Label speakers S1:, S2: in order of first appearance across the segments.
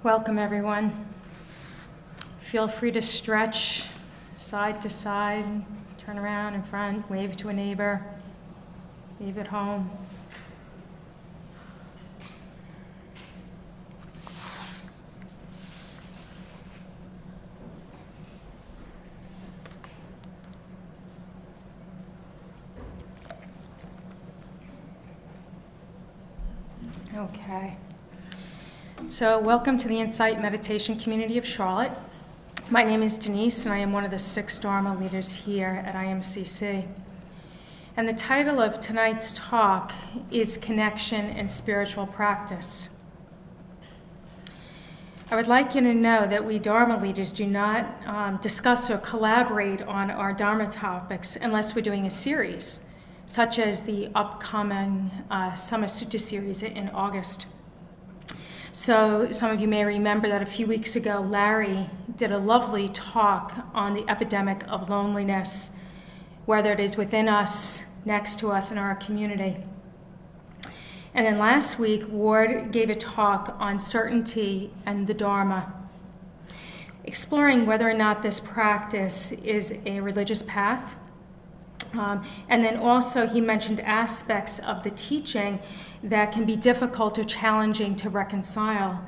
S1: Welcome, everyone. Feel free to stretch side to side, turn around in front, wave to a neighbor, wave at home. Okay. So welcome to the Insight Meditation Community of Charlotte. My name is Denise, and I am one of the 6 Dharma leaders here at IMCC. And the title of tonight's talk is Connection and Spiritual Practice. I would like you to know that we Dharma leaders do not discuss or collaborate on our Dharma topics unless we're doing a series, such as the upcoming Summer Sutta series in August. So some of you may remember that a few weeks ago, Larry did a lovely talk on the epidemic of loneliness, whether it is within us, next to us, in our community. And then last week, Ward gave a talk on certainty and the Dharma, exploring whether or not this practice is a religious path. And then also he mentioned aspects of the teaching that can be difficult or challenging to reconcile,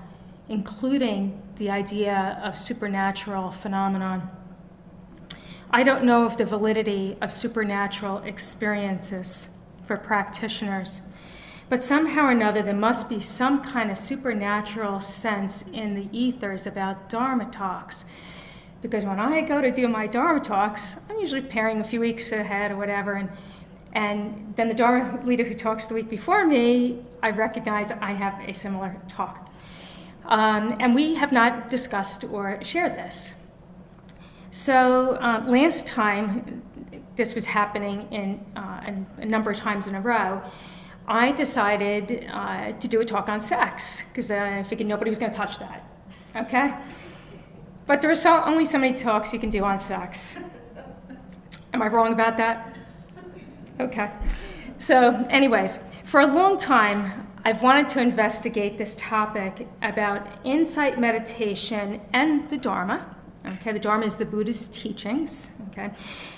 S1: including the idea of supernatural phenomenon. I don't know of the validity of supernatural experiences for practitioners, but somehow or another there must be some kind of supernatural sense in the ethers about Dharma talks. Because when I go to do my Dharma talks, I'm usually preparing a few weeks ahead or whatever, and then the Dharma leader who talks the week before me, I recognize I have a similar talk. And we have not discussed or shared this. So last time this was happening in a number of times in a row, I decided to do a talk on sex, because I figured nobody was going to touch that, okay? But there are only so many talks you can do on sex. Am I wrong about that? Okay. So anyways, for a long time, I've wanted to investigate this topic about insight meditation and the Dharma. Okay, the Dharma is the Buddhist teachings, okay,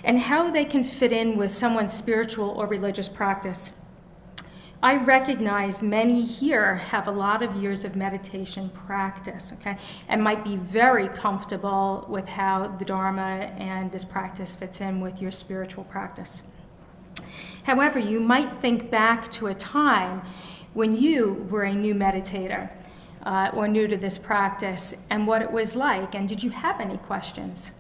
S1: and how they can fit in with someone's spiritual or religious practice. I recognize many here have a lot of years of meditation practice, okay, and might be very comfortable with how the Dharma and this practice fits in with your spiritual practice. However, you might think back to a time when you were a new meditator or new to this practice and what it was like, and did you have any questions?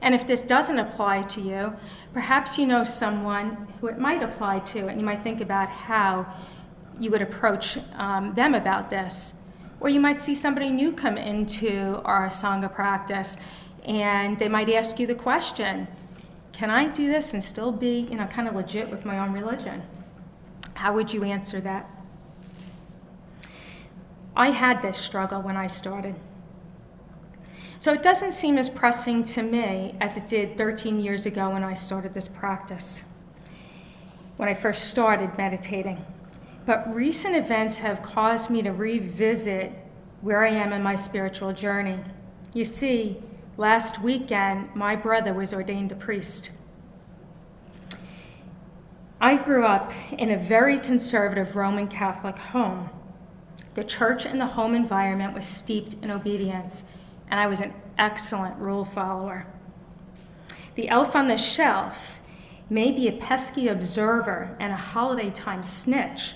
S1: And if this doesn't apply to you, perhaps you know someone who it might apply to, and you might think about how you would approach them about this. Or you might see somebody new come into our Sangha practice, and they might ask you the question, can I do this and still be, kind of legit with my own religion? How would you answer that? I had this struggle when I started. So it doesn't seem as pressing to me as it did 13 years ago when I started this practice, when I first started meditating. But recent events have caused me to revisit where I am in my spiritual journey. You see, last weekend, my brother was ordained a priest. I grew up in a very conservative Roman Catholic home. The church and the home environment was steeped in obedience, and I was an excellent rule follower. The elf on the shelf may be a pesky observer and a holiday time snitch,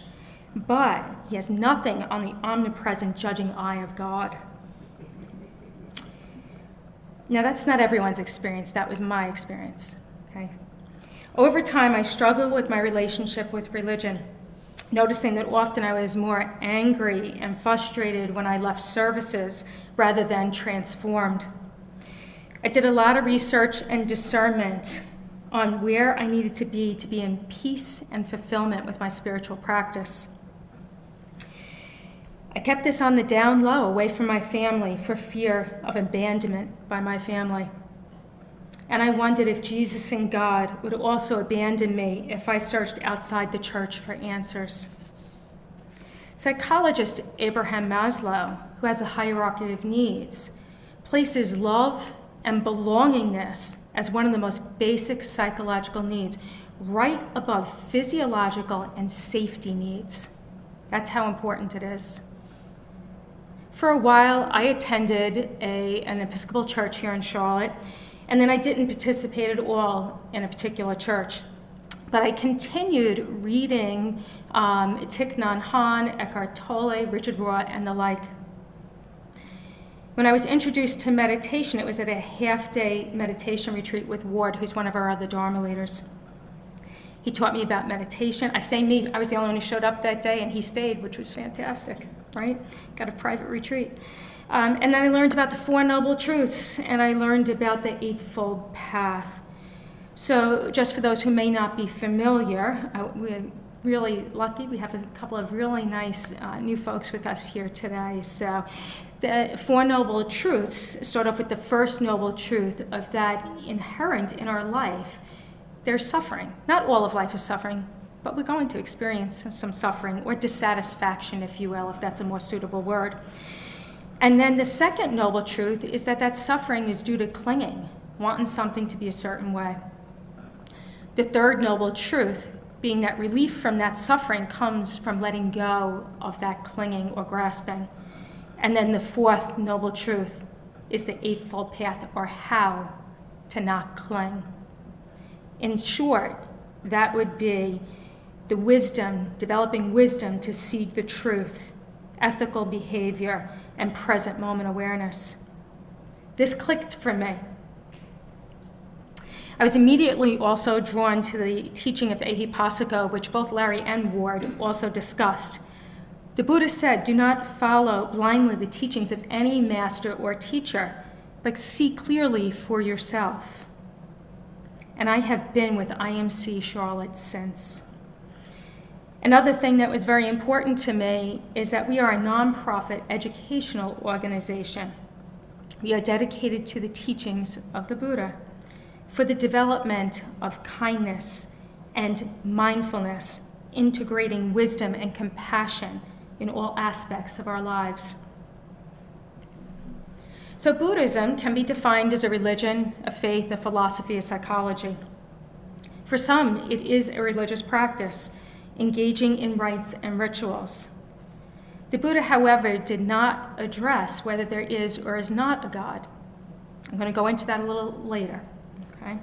S1: but he has nothing on the omnipresent judging eye of God. Now, that's not everyone's experience. That was my experience, okay? Over time, I struggled with my relationship with religion, noticing that often I was more angry and frustrated when I left services rather than transformed. I did a lot of research and discernment on where I needed to be in peace and fulfillment with my spiritual practice. I kept this on the down low, away from my family, for fear of abandonment by my family. And I wondered if Jesus and God would also abandon me if I searched outside the church for answers. Psychologist Abraham Maslow, who has the hierarchy of needs, places love and belongingness as one of the most basic psychological needs, right above physiological and safety needs. That's how important it is. For a while, I attended an Episcopal church here in Charlotte, and then I didn't participate at all in a particular church. But I continued reading Thich Nhat Hanh, Eckhart Tolle, Richard Rohr, and the like. When I was introduced to meditation, it was at a half-day meditation retreat with Ward, who's one of our other Dharma leaders. He taught me about meditation. I say me, I was the only one who showed up that day, and he stayed, which was fantastic, right? Got a private retreat. And then I learned about the Four Noble Truths, and I learned about the Eightfold Path. So just for those who may not be familiar, we're really lucky. We have a couple of really nice new folks with us here today. So the Four Noble Truths start off with the first noble truth of that inherent in our life, there's suffering. Not all of life is suffering, but we're going to experience some suffering or dissatisfaction, if you will, if that's a more suitable word. And then the second noble truth is that suffering is due to clinging, wanting something to be a certain way. The third noble truth being that relief from that suffering comes from letting go of that clinging or grasping. And then the fourth noble truth is the Eightfold Path, or how to not cling. In short, that would be the wisdom, developing wisdom to seek the truth, ethical behavior, and present moment awareness. This clicked for me. I was immediately also drawn to the teaching of Ehipassiko, which both Larry and Ward also discussed. The Buddha said, do not follow blindly the teachings of any master or teacher, but see clearly for yourself. And I have been with IMC Charlotte since. Another thing that was very important to me is that we are a nonprofit educational organization. We are dedicated to the teachings of the Buddha for the development of kindness and mindfulness, integrating wisdom and compassion in all aspects of our lives. So Buddhism can be defined as a religion, a faith, a philosophy, a psychology. For some, it is a religious practice, engaging in rites and rituals. The Buddha, however, did not address whether there is or is not a God. I'm going to go into that a little later. Okay?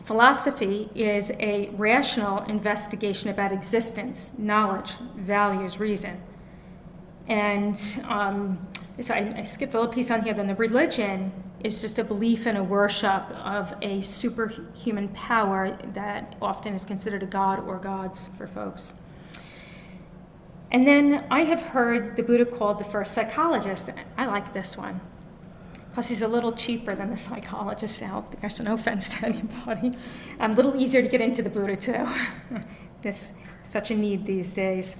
S1: Philosophy is a rational investigation about existence, knowledge, values, reason. And so I skipped a little piece on here. Then the religion is just a belief and a worship of a superhuman power that often is considered a god or gods for folks. And then I have heard the Buddha called the first psychologist. I like this one. Plus, he's a little cheaper than the psychologists out there, so no offense to anybody. A little easier to get into the Buddha, too. There's such a need these days.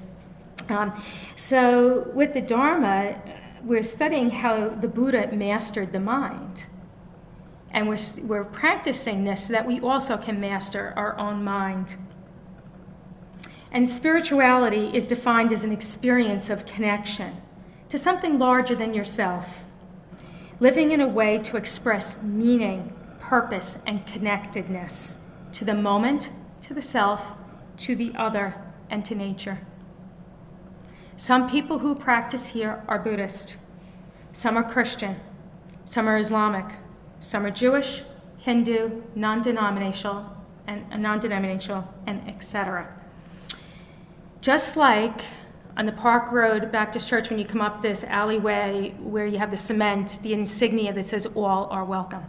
S1: So with the Dharma, we're studying how the Buddha mastered the mind. And we're practicing this so that we also can master our own mind. And spirituality is defined as an experience of connection to something larger than yourself, living in a way to express meaning, purpose, and connectedness to the moment, to the self, to the other, and to nature. Some people who practice here are Buddhist. Some are Christian. Some are Islamic. Some are Jewish, Hindu, non-denominational, and etc. Just like on the Park Road Baptist Church, when you come up this alleyway where you have the cement, the insignia that says all are welcome.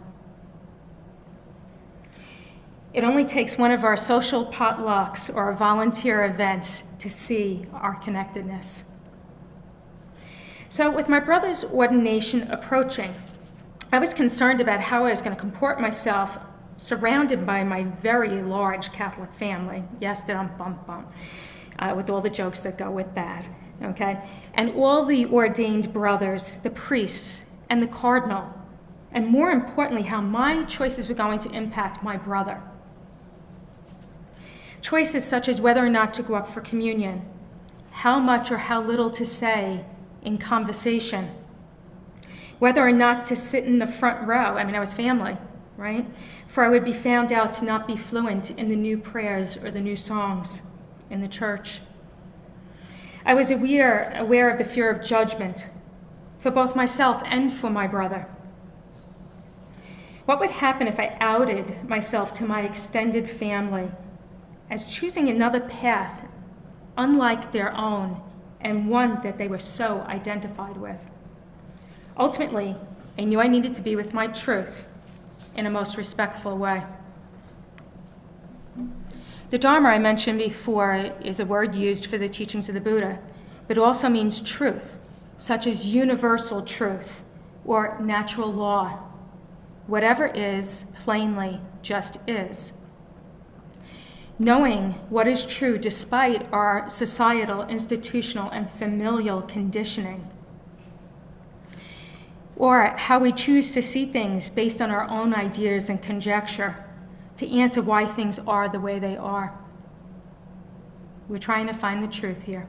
S1: It only takes one of our social potlucks or our volunteer events to see our connectedness. So with my brother's ordination approaching, I was concerned about how I was going to comport myself surrounded by my very large Catholic family. Yes, with all the jokes that go with that, okay? And all the ordained brothers, the priests, and the cardinal, and more importantly, how my choices were going to impact my brother. Choices such as whether or not to go up for communion, how much or how little to say in conversation, whether or not to sit in the front row. I was family, right? For I would be found out to not be fluent in the new prayers or the new songs in the church. I was aware of the fear of judgment for both myself and for my brother. What would happen if I outed myself to my extended family as choosing another path unlike their own and one that they were so identified with? Ultimately, I knew I needed to be with my truth in a most respectful way. The Dharma I mentioned before is a word used for the teachings of the Buddha, but it also means truth, such as universal truth or natural law. Whatever is, plainly, just is. Knowing what is true despite our societal, institutional, and familial conditioning, or how we choose to see things based on our own ideas and conjecture to answer why things are the way they are. We're trying to find the truth here.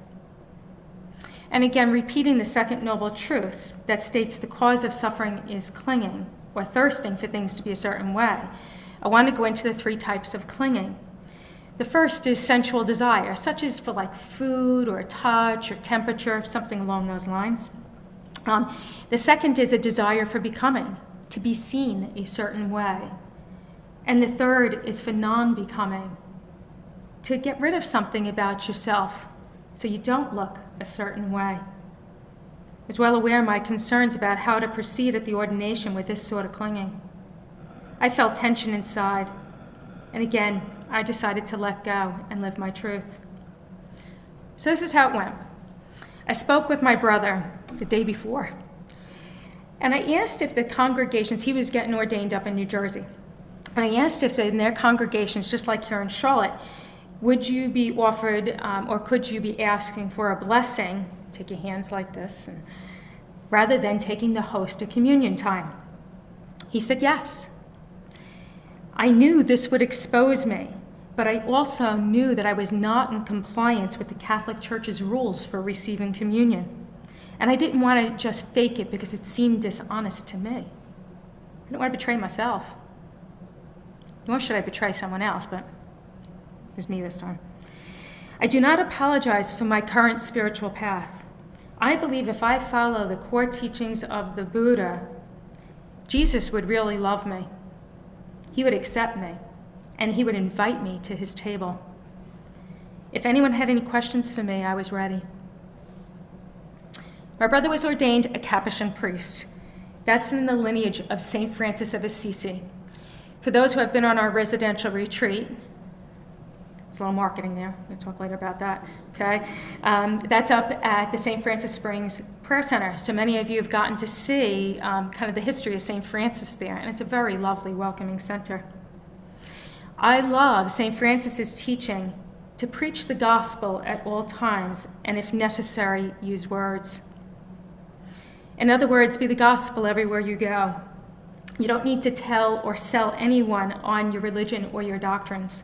S1: And again, repeating the second noble truth that states the cause of suffering is clinging or thirsting for things to be a certain way. I want to go into the three types of clinging. The first is sensual desire, such as for like food or touch or temperature, something along those lines. The second is a desire for becoming, to be seen a certain way. And the third is for non-becoming, to get rid of something about yourself so you don't look a certain way. I was well aware of my concerns about how to proceed at the ordination with this sort of clinging. I felt tension inside, and again, I decided to let go and live my truth. So this is how it went. I spoke with my brother the day before, and I asked if the congregations, he was getting ordained up in New Jersey, and I asked if in their congregations, just like here in Charlotte, would you be offered or could you be asking for a blessing, take your hands like this, and rather than taking the host of communion time? He said yes. I knew this would expose me, but I also knew that I was not in compliance with the Catholic Church's rules for receiving communion. And I didn't want to just fake it because it seemed dishonest to me. I didn't want to betray myself. Nor should I betray someone else, but it was me this time. I do not apologize for my current spiritual path. I believe if I follow the core teachings of the Buddha, Jesus would really love me. He would accept me, and he would invite me to his table. If anyone had any questions for me, I was ready. My brother was ordained a Capuchin priest. That's in the lineage of St. Francis of Assisi. For those who have been on our residential retreat, it's a little marketing there. We'll talk later about that, okay? That's up at the St. Francis Springs Prayer Center. So many of you have gotten to see kind of the history of St. Francis there, and it's a very lovely, welcoming center. I love St. Francis's teaching to preach the gospel at all times, and if necessary, use words. In other words, be the gospel everywhere you go. You don't need to tell or sell anyone on your religion or your doctrines,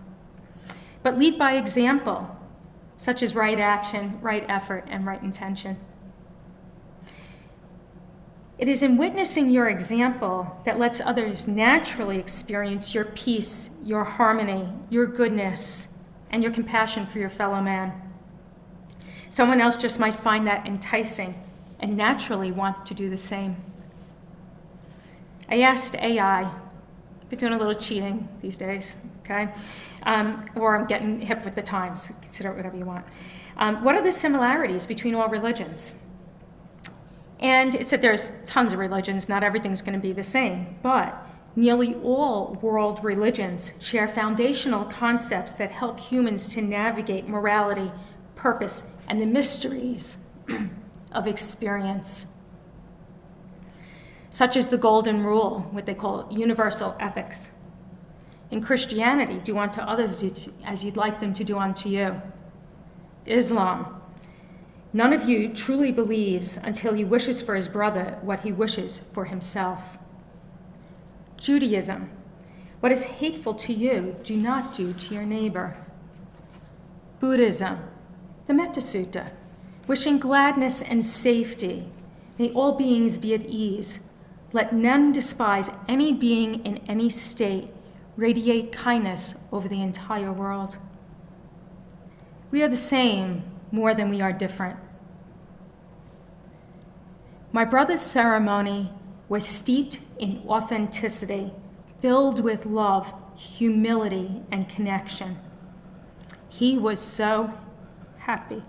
S1: but lead by example, such as right action, right effort, and right intention. It is in witnessing your example that lets others naturally experience your peace, your harmony, your goodness, and your compassion for your fellow man. Someone else just might find that enticing and naturally want to do the same. I asked AI, been doing a little cheating these days, okay? Or I'm getting hip with the times, consider it whatever you want. What are the similarities between all religions? And it said there's tons of religions, not everything's going to be the same, but nearly all world religions share foundational concepts that help humans to navigate morality, purpose, and the mysteries of experience, such as the Golden Rule, what they call universal ethics. In Christianity, do unto others as you'd like them to do unto you. Islam, none of you truly believes until he wishes for his brother what he wishes for himself. Judaism, what is hateful to you, do not do to your neighbor. Buddhism, the Metta Sutta, wishing gladness and safety. May all beings be at ease. Let none despise any being in any state. Radiate kindness over the entire world. We are the same more than we are different. My brother's ceremony was steeped in authenticity, filled with love, humility, and connection. He was so happy.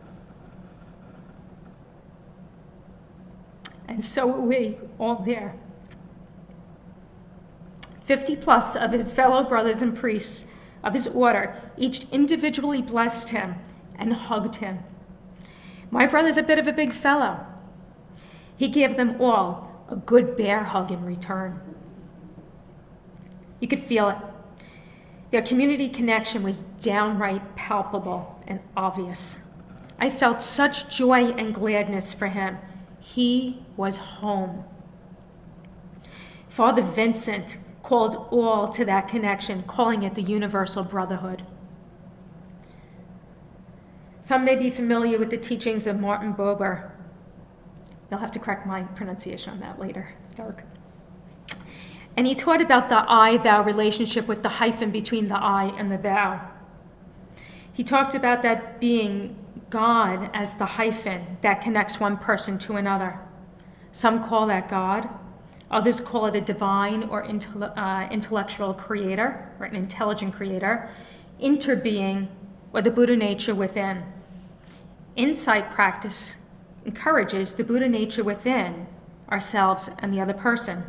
S1: And so were we all there. 50 plus of his fellow brothers and priests of his order each individually blessed him and hugged him. My brother's a bit of a big fellow. He gave them all a good bear hug in return. You could feel it. Their community connection was downright palpable and obvious. I felt such joy and gladness for him. He was home. Father Vincent called all to that connection, calling it the universal brotherhood. Some may be familiar with the teachings of Martin Buber. You'll have to correct my pronunciation on that later, Dirk. And he taught about the I-thou relationship with the hyphen between the I and the thou. He talked about that being God as the hyphen that connects one person to another. Some call that God. Others call it a divine or intellectual creator, or an intelligent creator, interbeing, or the Buddha nature within. Insight practice encourages the Buddha nature within ourselves and the other person.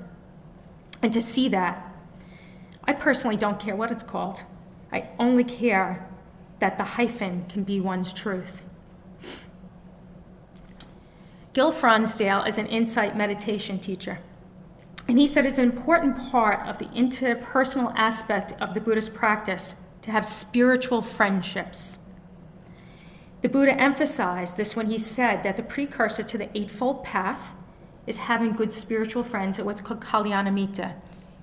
S1: And to see that, I personally don't care what it's called. I only care that the hyphen can be one's truth. Gil Fronsdale is an insight meditation teacher. And he said it's an important part of the interpersonal aspect of the Buddhist practice to have spiritual friendships. The Buddha emphasized this when he said that the precursor to the Eightfold Path is having good spiritual friends at what's called Kalyanamitta.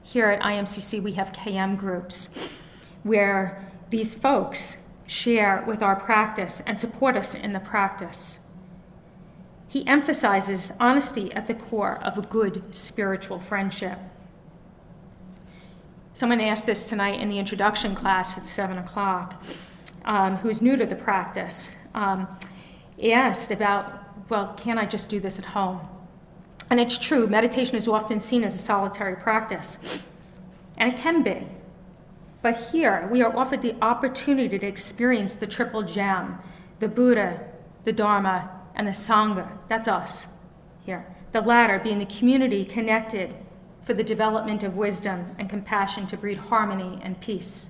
S1: Here at IMCC, we have KM groups where these folks share with our practice and support us in the practice. He emphasizes honesty at the core of a good spiritual friendship. Someone asked this tonight in the introduction class at 7 o'clock, who's new to the practice. He asked about, well, can I just do this at home? And it's true, meditation is often seen as a solitary practice, and it can be. But here, we are offered the opportunity to experience the triple gem, the Buddha, the Dharma, and the Sangha. That's us here. The latter being the community connected for the development of wisdom and compassion to breed harmony and peace.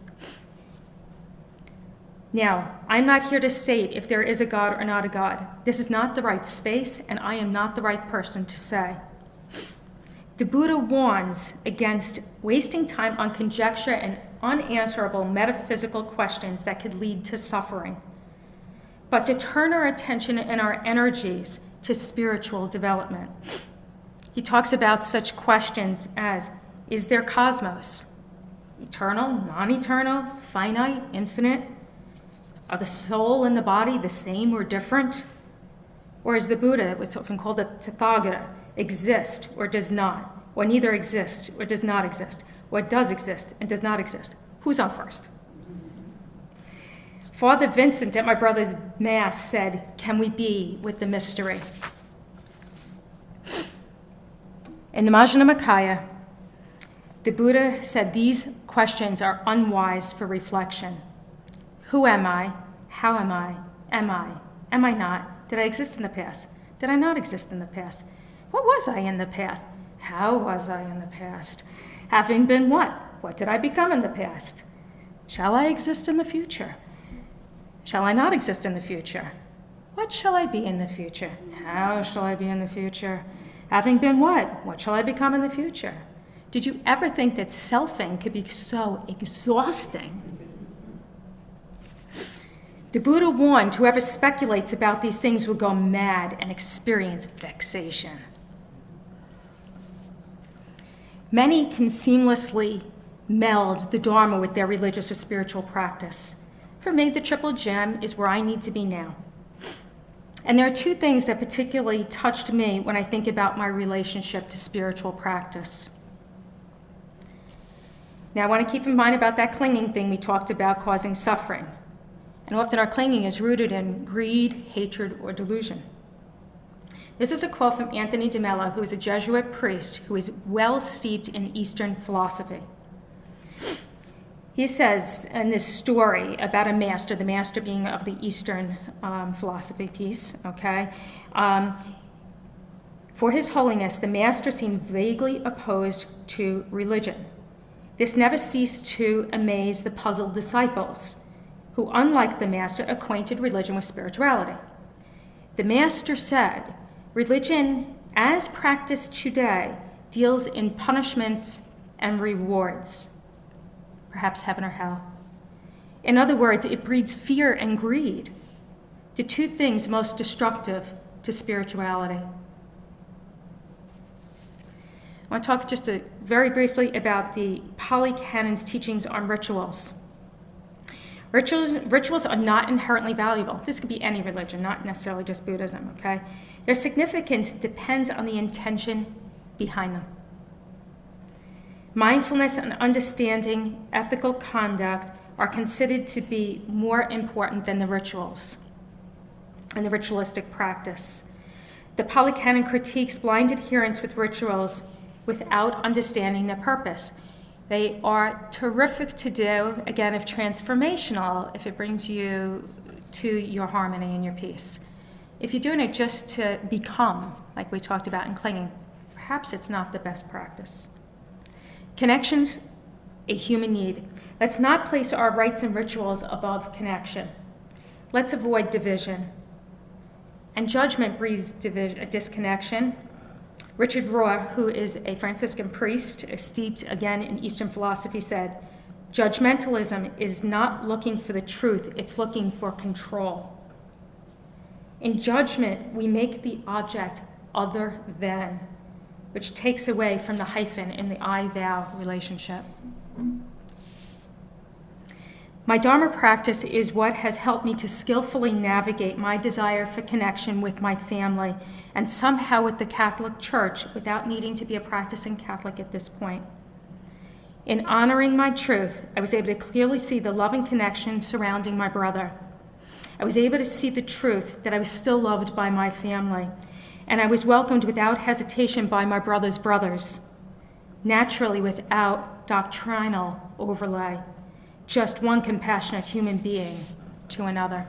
S1: Now, I'm not here to state if there is a God or not a God. This is not the right space, and I am not the right person to say. The Buddha warns against wasting time on conjecture and unanswerable metaphysical questions that could lead to suffering, but to turn our attention and our energies to spiritual development. He talks about such questions as, is there cosmos? Eternal, non-eternal, finite, infinite? Are the soul and the body the same or different? Or is the Buddha, what's often called the Tathagata, exist or does not? Or neither exists or does not exist? Or does exist and does not exist? Who's on first? Father Vincent at my brother's Mass said, can we be with the mystery? In the Majjhima Nikaya, the Buddha said these questions are unwise for reflection. Who am I? How am I? Am I? Am I not? Did I exist in the past? Did I not exist in the past? What was I in the past? How was I in the past? Having been what? What did I become in the past? Shall I exist in the future? Shall I not exist in the future? What shall I be in the future? How shall I be in the future? Having been what? What shall I become in the future? Did you ever think that selfing could be so exhausting? The Buddha warned whoever speculates about these things will go mad and experience vexation. Many can seamlessly meld the Dharma with their religious or spiritual practice. For me, the triple gem is where I need to be now. And there are two things that particularly touched me when I think about my relationship to spiritual practice. Now, I want to keep in mind about that clinging thing we talked about causing suffering. And often our clinging is rooted in greed, hatred, or delusion. This is a quote from Anthony de Mello, who is a Jesuit priest who is well steeped in Eastern philosophy. He says in this story about a master, the master being of the Eastern philosophy piece, okay? For his holiness, the master seemed vaguely opposed to religion. This never ceased to amaze the puzzled disciples, who, unlike the master, acquainted religion with spirituality. The master said, religion, as practiced today, deals in punishments and rewards, perhaps heaven or hell. In other words, it breeds fear and greed, the two things most destructive to spirituality. I want to talk just very briefly about the Pali Canon's teachings on rituals. Rituals are not inherently valuable. This could be any religion, not necessarily just Buddhism, okay? Their significance depends on the intention behind them. Mindfulness and understanding ethical conduct are considered to be more important than the rituals and the ritualistic practice. The Pali Canon critiques blind adherence with rituals without understanding their purpose. They are terrific to do, again, if transformational, if it brings you to your harmony and your peace. If you're doing it just to become, like we talked about in clinging, perhaps it's not the best practice. Connection's a human need. Let's not place our rites and rituals above connection. Let's avoid division. And judgment breeds disconnection. Richard Rohr, who is a Franciscan priest, steeped again in Eastern philosophy, said, judgmentalism is not looking for the truth, it's looking for control. In judgment, we make the object other than, which takes away from the hyphen in the I-thou relationship. My Dharma practice is what has helped me to skillfully navigate my desire for connection with my family and somehow with the Catholic Church without needing to be a practicing Catholic at this point. In honoring my truth, I was able to clearly see the love and connection surrounding my brother. I was able to see the truth that I was still loved by my family, and I was welcomed without hesitation by my brother's brothers, naturally without doctrinal overlay, just one compassionate human being to another.